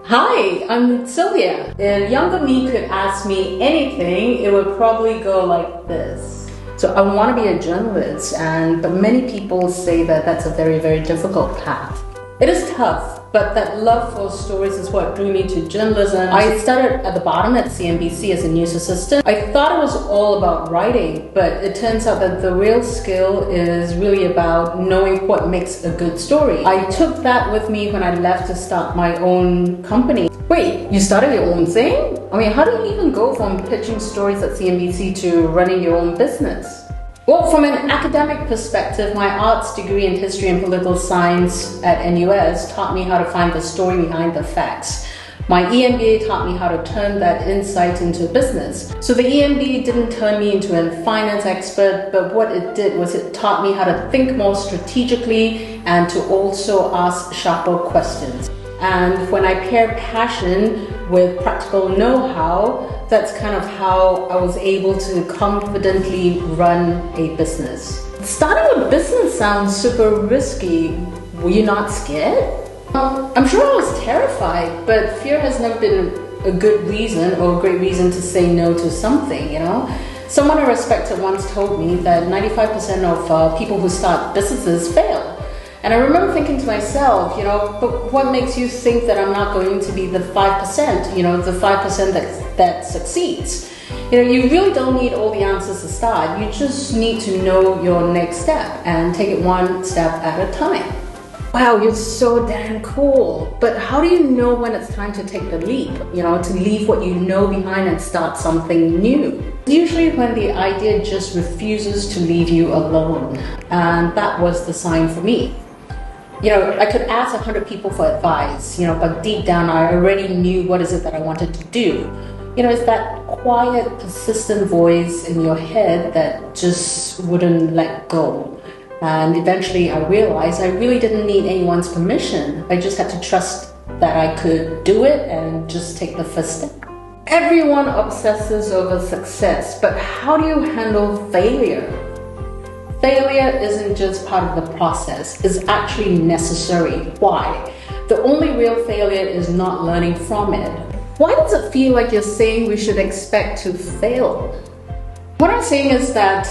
Hi, I'm Sylvia. If younger me could ask me anything, it would probably go like this. So I want to be a journalist, but many people say that that's a very, very difficult path. It is tough, but that love for stories is what drew me to journalism. I started at the bottom at CNBC as a news assistant. I thought it was all about writing, but it turns out that the real skill is really about knowing what makes a good story. I took that with me when I left to start my own company. Wait, you started your own thing? I mean, how do you even go from pitching stories at CNBC to running your own business? Well, from an academic perspective, my arts degree in history and political science at NUS taught me how to find the story behind the facts. My EMBA taught me how to turn that insight into business. So the EMBA didn't turn me into a finance expert, but what it did was it taught me how to think more strategically and to also ask sharper questions. And when I paired passion with practical know-how, that's kind of how I was able to confidently run a business. Starting a business sounds super risky. Were you not scared? I'm sure I was terrified, but fear has never been a good reason or a great reason to say no to something, you know? Someone I respected once told me that 95% of people who start businesses fail. And I remember thinking to myself, but what makes you think that I'm not going to be the 5%, the 5% that succeeds? You really don't need all the answers to start. You just need to know your next step and take it one step at a time. Wow, you're so damn cool. But how do you know when it's time to take the leap, to leave what you know behind and start something new? Usually when the idea just refuses to leave you alone. And that was the sign for me. I could ask 100 people for advice, but deep down I already knew what is it that I wanted to do. It's that quiet, persistent voice in your head that just wouldn't let go. And eventually I realized I really didn't need anyone's permission. I just had to trust that I could do it and just take the first step. Everyone obsesses over success, but how do you handle failure? Failure isn't just part of the process, it's actually necessary. Why? The only real failure is not learning from it. Why does it feel like you're saying we should expect to fail? What I'm saying is that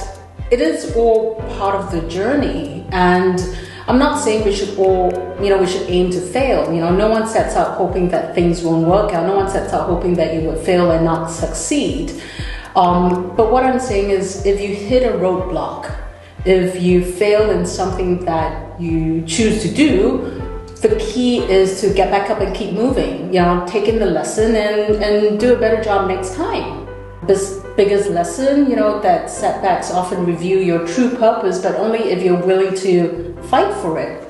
it is all part of the journey, and I'm not saying we should all, we should aim to fail. No one sets out hoping that things won't work out. No one sets out hoping that you will fail and not succeed. But what I'm saying is if you hit a roadblock, if you fail in something that you choose to do, the key is to get back up and keep moving, take in the lesson and do a better job next time. This biggest lesson, that setbacks often reveal your true purpose, but only if you're willing to fight for it.